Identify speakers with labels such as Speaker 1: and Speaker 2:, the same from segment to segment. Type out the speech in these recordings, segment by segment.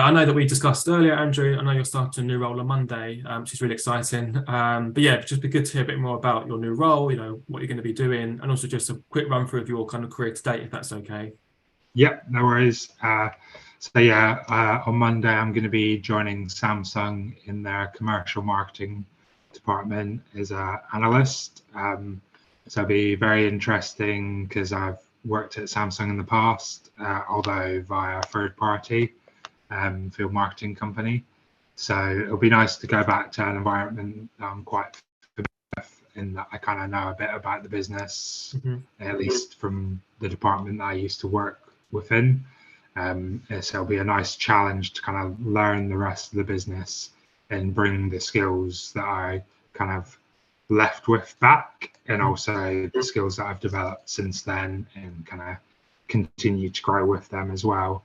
Speaker 1: I know that we discussed earlier, Andrew. I know you're starting a new role on Monday, which is really exciting. But yeah, it'd just be good to hear a bit more about your new role, what you're going to be doing, and also just a quick run through of your kind of career to date, if that's okay.
Speaker 2: Yep, no worries. On Monday, I'm going to be joining Samsung in their commercial marketing department as an analyst. So it'll be very interesting because I've worked at Samsung in the past, although via a third party field marketing company. So it'll be nice to go back to an environment that I'm quite familiar with, in that I kind of know a bit about the business, at least from the department that I used to work within. So it'll be a nice challenge to kind of learn the rest of the business and bring the skills that I kind of left with back, and also the skills that I've developed since then, and kind of continue to grow with them as well.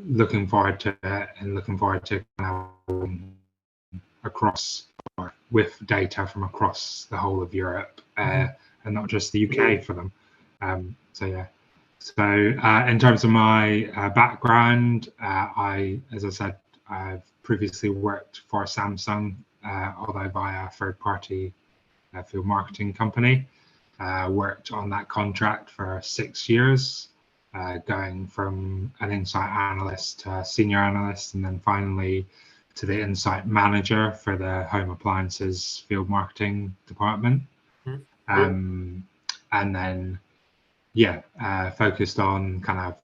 Speaker 2: Looking forward to it, and looking forward to kind of across with data from across the whole of Europe, and not just the UK for them. In terms of my background, as I said, I've previously worked for Samsung, although via a third-party field marketing company. Worked on that contract for 6 years, going from an insight analyst to a senior analyst, and then finally to the insight manager for the home appliances field marketing department. Focused on kind of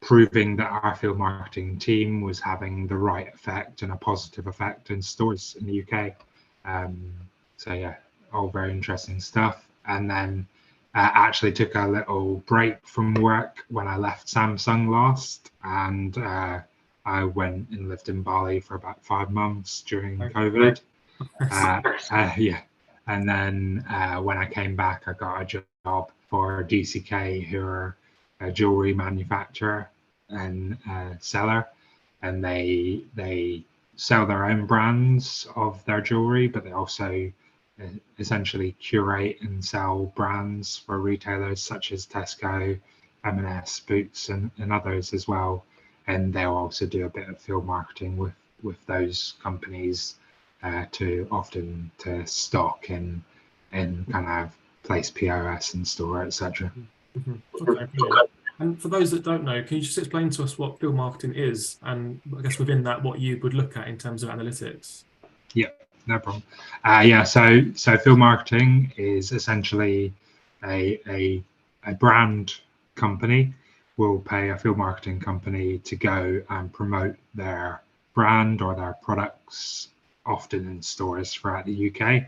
Speaker 2: proving that our field marketing team was having the right effect and a positive effect in stores in the UK. All very interesting stuff. And then actually took a little break from work when I left Samsung last, and I went and lived in Bali for about 5 months during COVID. And then when I came back, I got a job for DCK, who are a jewelry manufacturer and seller, and they sell their own brands of their jewelry, but they also essentially curate and sell brands for retailers such as Tesco, M&S, Boots, and others as well. And they'll also do a bit of field marketing with those companies to stock and kind of place POS in store, etc.
Speaker 1: Okay. And for those that don't know, can you just explain to us what field marketing is, and I guess within that, what you would look at in terms of analytics?
Speaker 2: Yeah, no problem. So field marketing is essentially a brand company will pay a field marketing company to go and promote their brand or their products, often in stores throughout the UK.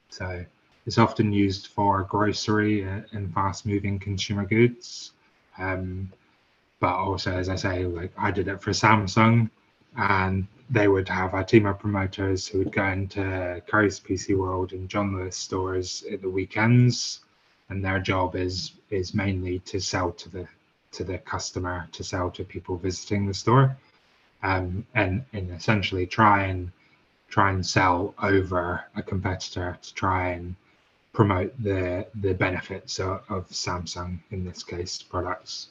Speaker 2: So it's often used for grocery and fast-moving consumer goods. But also, as I say, like I did it for Samsung, and they would have a team of promoters who would go into Curry's PC World and John Lewis stores at the weekends, and their job is mainly to sell to the customer, to sell to people visiting the store, and essentially try and sell over a competitor to try and promote the benefits of Samsung, in this case, products.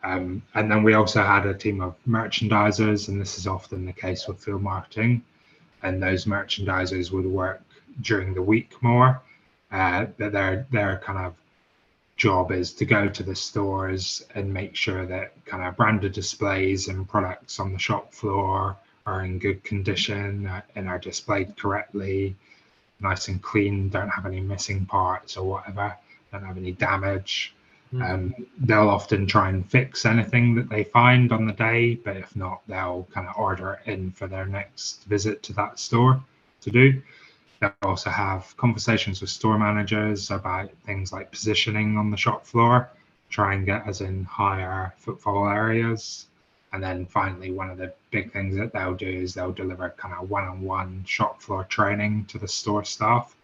Speaker 2: And then we also had a team of merchandisers, and this is often the case with field marketing. And those merchandisers would work during the week more. But their kind of job is to go to the stores and make sure that kind of branded displays and products on the shop floor are in good condition and are displayed correctly, nice and clean, don't have any missing parts or whatever, don't have any damage. They'll often try and fix anything that they find on the day, but if not, they'll kind of order it in for their next visit to that store to do. They'll also have conversations with store managers about things like positioning on the shop floor, try and get us in higher footfall areas. And then finally, one of the big things that they'll do is they'll deliver kind of one-on-one shop floor training to the store staff,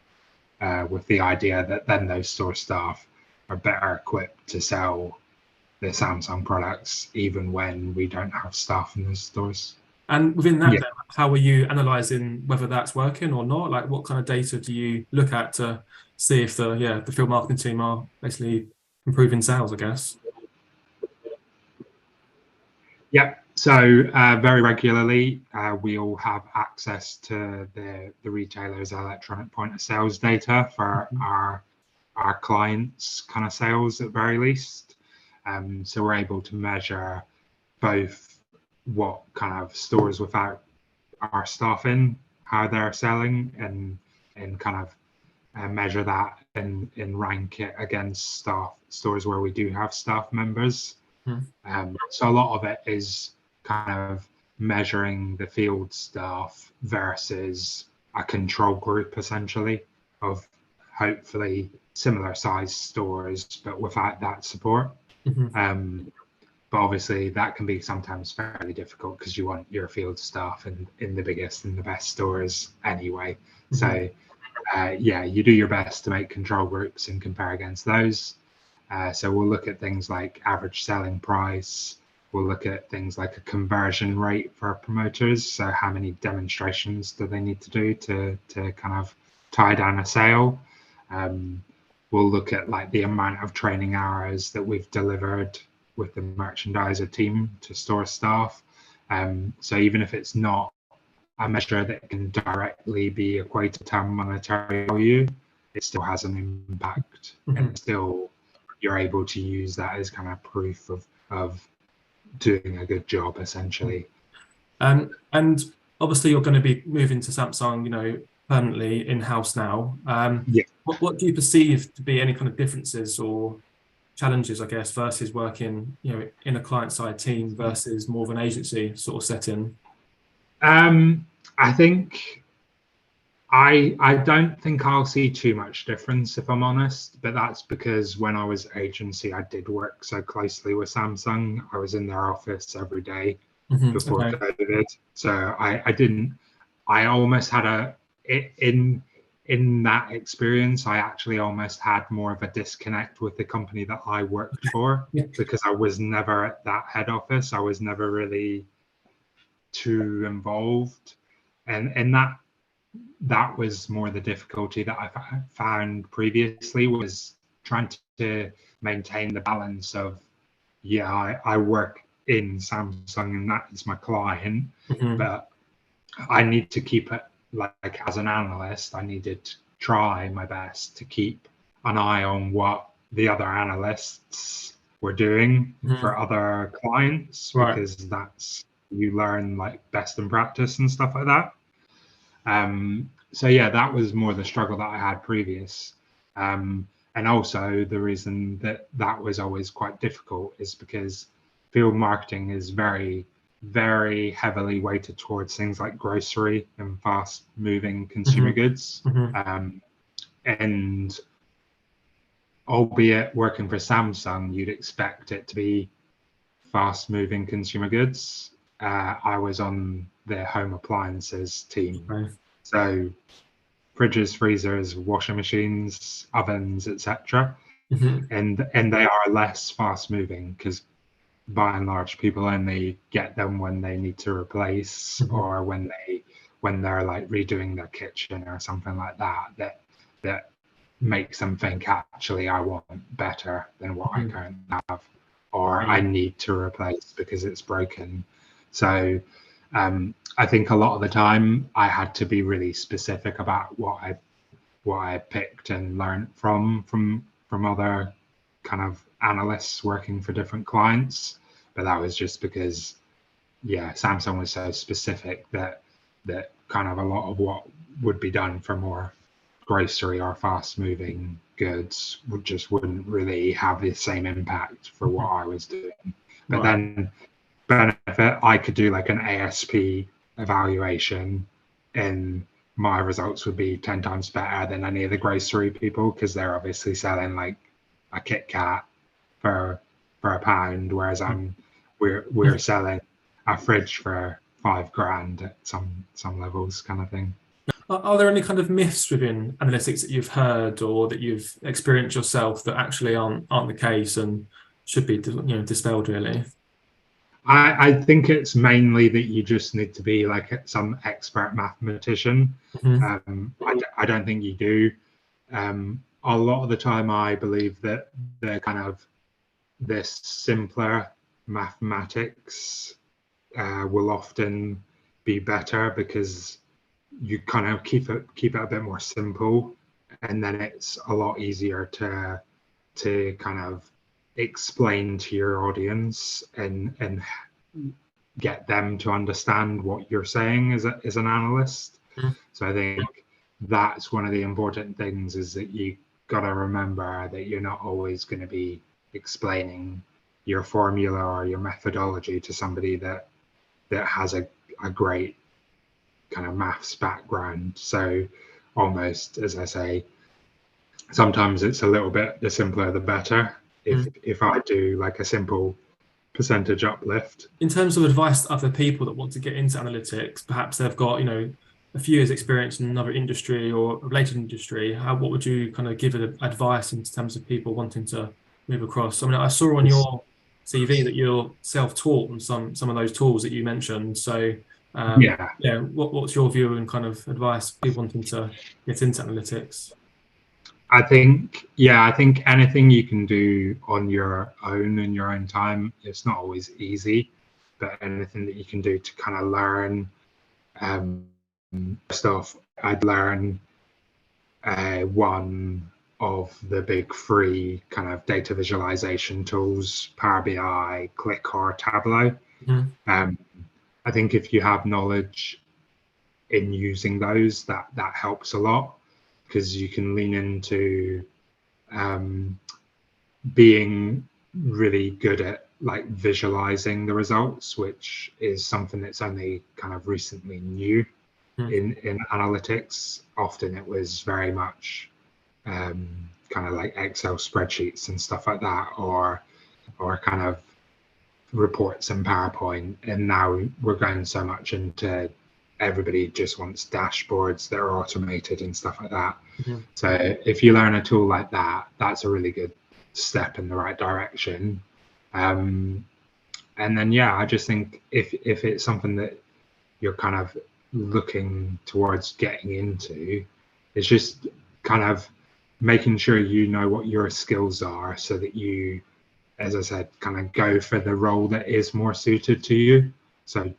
Speaker 2: with the idea that then those store staff are better equipped to sell the Samsung products, even when we don't have staff in those stores.
Speaker 1: And within that, then, how are you analysing whether that's working or not? Like, what kind of data do you look at to see if the field marketing team are basically improving sales, I guess?
Speaker 2: Yeah, so very regularly we all have access to the retailer's electronic point of sales data for our clients' kind of sales at very least. So we're able to measure both what kind of stores without our staff in, how they're selling, and kind of measure that and rank it against stores where we do have staff members. So a lot of it is kind of measuring the field staff versus a control group, essentially, of hopefully similar size stores, but without that support. But obviously that can be sometimes fairly difficult because you want your field staff in the biggest and the best stores anyway. So yeah, you do your best to make control groups and compare against those. So we'll look at things like average selling price. We'll look at things like a conversion rate for promoters. So how many demonstrations do they need to do to kind of tie down a sale? We'll look at like the amount of training hours that we've delivered with the merchandiser team to store staff. So even if it's not a measure that can directly be equated to monetary value, it still has an impact, and still you're able to use that as kind of proof of doing a good job, essentially.
Speaker 1: And obviously you're going to be moving to Samsung, you know, permanently in-house now.
Speaker 2: Yeah.
Speaker 1: What do you perceive to be any kind of differences or challenges, I guess, versus working, you know, in a client-side team versus more of an agency sort of setting?
Speaker 2: I think I don't think I'll see too much difference, if I'm honest, but that's because when I was agency, I did work so closely with Samsung. I was in their office every day before COVID. So I almost had in that experience, I actually almost had more of a disconnect with the company that I worked for because I was never at that head office. I was never really too involved. And that was more the difficulty that I found previously, was trying to maintain the balance of, yeah, I work in Samsung and that is my client, but I need to keep it, like as an analyst, I needed to try my best to keep an eye on what the other analysts were doing for other clients, because that's, you learn like best in practice and stuff like that. So yeah, that was more the struggle that I had previous. And also the reason that was always quite difficult is because field marketing is very, very heavily weighted towards things like grocery and fast moving consumer goods. And albeit working for Samsung, you'd expect it to be fast moving consumer goods. I was on the home appliances team. So fridges, freezers, washing machines, ovens, etc. And they are less fast moving because by and large people only get them when they need to replace or when they're like redoing their kitchen or something like that makes them think, actually I want better than what I currently have, or I need to replace because it's broken. So I think a lot of the time I had to be really specific about what I picked and learned from other kind of analysts working for different clients. But that was just because, yeah, Samsung was so specific that kind of a lot of what would be done for more grocery or fast moving goods wouldn't really have the same impact for what I was doing. But then benefit, I could do like an ASP evaluation and my results would be 10 times better than any of the grocery people, because they're obviously selling like a Kit Kat for £1, whereas we're selling a fridge for £5,000 at some levels, kind of thing.
Speaker 1: Are there any kind of myths within analytics that you've heard or that you've experienced yourself that actually aren't the case and should be, dispelled, really?
Speaker 2: I think it's mainly that you just need to be like some expert mathematician. I don't think you do. A lot of the time I believe that they're kind of this simpler mathematics will often be better because you kind of keep it a bit more simple, and then it's a lot easier to kind of explain to your audience and get them to understand what you're saying as an analyst.
Speaker 1: Mm.
Speaker 2: So I think that's one of the important things, is that you got to remember that you're not always going to be explaining your formula or your methodology to somebody that has a great kind of maths background. So almost, as I say, sometimes it's a little bit, the simpler the better. If I do like a simple percentage uplift.
Speaker 1: In terms of advice to other people that want to get into analytics, perhaps they've got, a few years experience in another industry or related industry, what would you kind of give advice in terms of people wanting to move across? I mean, I saw on your CV that you're self-taught on some of those tools that you mentioned. So what's your view and kind of advice for people wanting to get into analytics?
Speaker 2: I think anything you can do on your own in your own time, it's not always easy, but anything that you can do to kind of learn stuff. I'd learn one of the big three kind of data visualization tools: Power BI, Click, or Tableau. I think if you have knowledge in using those, that helps a lot, because you can lean into being really good at like visualizing the results, which is something that's only kind of recently new in analytics. Often it was very much kind of like Excel spreadsheets and stuff like that, or kind of reports in PowerPoint. And now we're going so much into, everybody just wants dashboards that are automated and stuff like that. So if you learn a tool like that, that's a really good step in the right direction. And then I just think if it's something that you're kind of looking towards getting into, it's just kind of making sure you know what your skills are, so that you, as I said, kind of go for the role that is more suited to you. So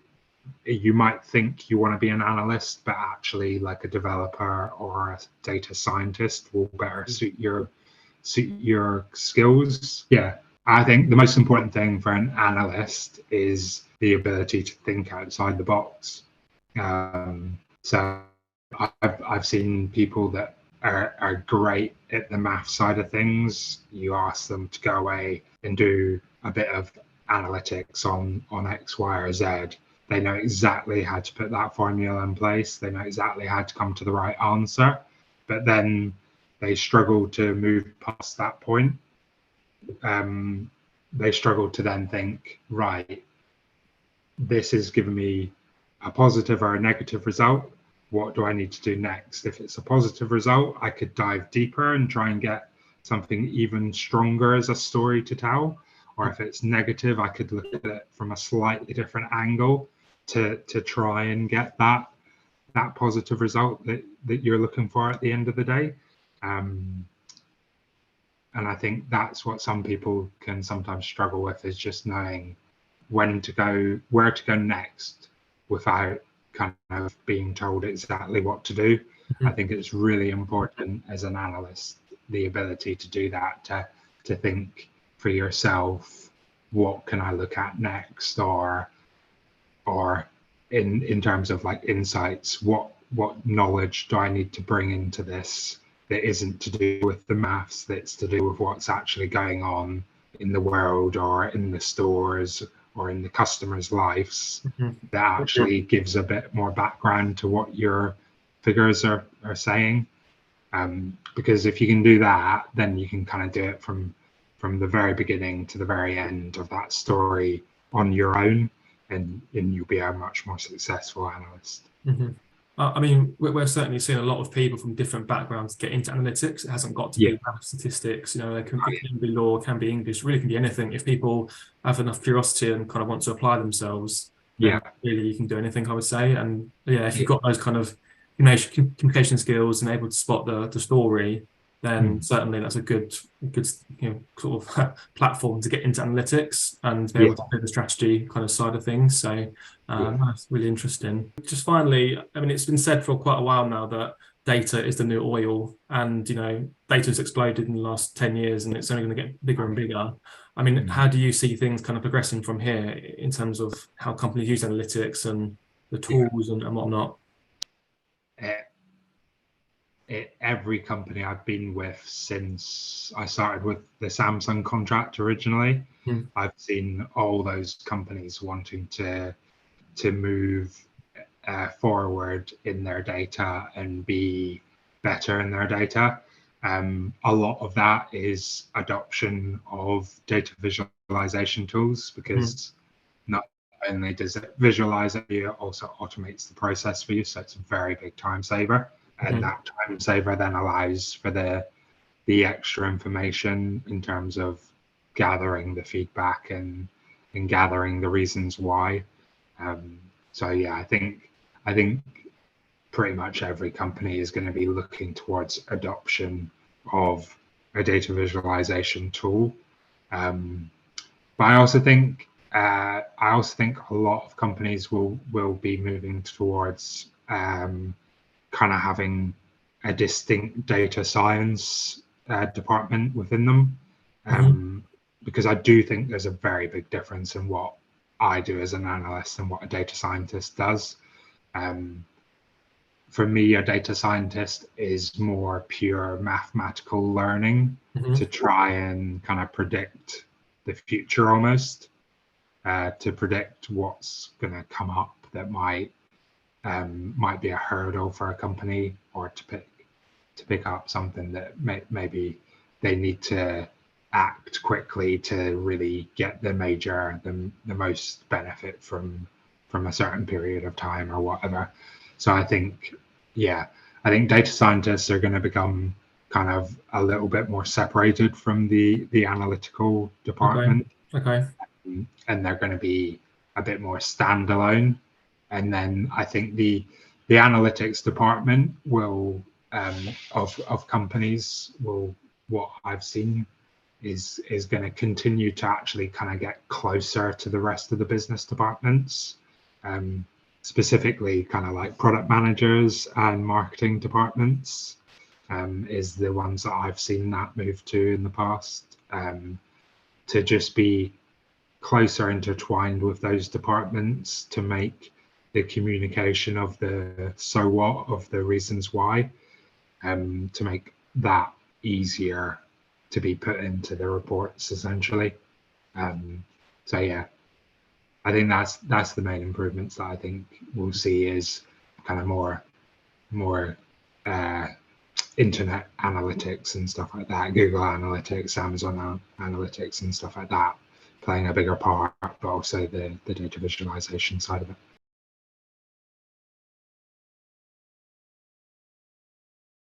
Speaker 2: you might think you want to be an analyst, but actually like a developer or a data scientist will better suit your skills. I think the most important thing for an analyst is the ability to think outside the box. So I've seen people that are great at the math side of things. You ask them to go away and do a bit of analytics on X, Y, or Z. They know exactly how to put that formula in place. They know exactly how to come to the right answer, but then they struggle to move past that point. They struggle to then think, right, this is giving me a positive or a negative result. What do I need to do next? If it's a positive result, I could dive deeper and try and get something even stronger as a story to tell. Or if it's negative, I could look at it from a slightly different angle to try and get that positive result that you're looking for at the end of the day. And I think that's what some people can sometimes struggle with, is just knowing where to go next without kind of being told exactly what to do. I think it's really important as an analyst, the ability to do that, to think for yourself, what can I look at next, or in terms of like insights, what knowledge do I need to bring into this that isn't to do with the maths, that's to do with what's actually going on in the world or in the stores or in the customers' lives, that actually gives a bit more background to what your figures are saying. Because if you can do that, then you can kind of do it from the very beginning to the very end of that story on your own, and you'll be a much more successful analyst.
Speaker 1: I mean, we're certainly seeing a lot of people from different backgrounds get into analytics. It hasn't got to be math, statistics. It can be law, can be English, really can be anything. If people have enough curiosity and kind of want to apply themselves, then really you can do anything, I would say. And if you've got those kind of communication skills and able to spot the story, then certainly that's a good sort of platform to get into analytics and be
Speaker 2: Yeah.
Speaker 1: able to do the strategy kind of side of things. So that's really interesting. Just finally, I mean, it's been said for quite a while now that data is the new oil, and data has exploded in the last 10 years, and it's only going to get bigger and bigger. I mean, how do you see things kind of progressing from here in terms of how companies use analytics and the tools and whatnot?
Speaker 2: Every company I've been with since I started with the Samsung contract originally, I've seen all those companies wanting to move forward in their data and be better in their data. A lot of that is adoption of data visualization tools, because not only does it visualize it, it also automates the process for you. So it's a very big time saver. And that time saver then allows for the extra information in terms of gathering the feedback and gathering the reasons why. So yeah, I think pretty much every company is going to be looking towards adoption of a data visualization tool. But I also think a lot of companies will be moving towards kind of having a distinct data science department within them, because I do think there's a very big difference in what I do as an analyst and what a data scientist does. For me, a data scientist is more pure mathematical learning to try and kind of predict the future, almost to predict what's going to come up that might be a hurdle for a company, or to pick up something that maybe they need to act quickly to really get the most benefit from a certain period of time or whatever. So I think data scientists are going to become kind of a little bit more separated from the analytical department.
Speaker 1: Okay.
Speaker 2: And they're going to be a bit more standalone. And then I think the analytics department will of companies will, what I've seen is going to continue to actually kind of get closer to the rest of the business departments, specifically kind of like product managers and marketing departments is the ones that I've seen that move to in the past, to just be closer intertwined with those departments to make the communication of the so what, of the reasons why, to make that easier to be put into the reports, essentially. So yeah, I think that's the main improvements that I think we'll see, is kind of more internet analytics and stuff like that, Google Analytics, Amazon Analytics and stuff like that playing a bigger part, but also the data visualization side of it.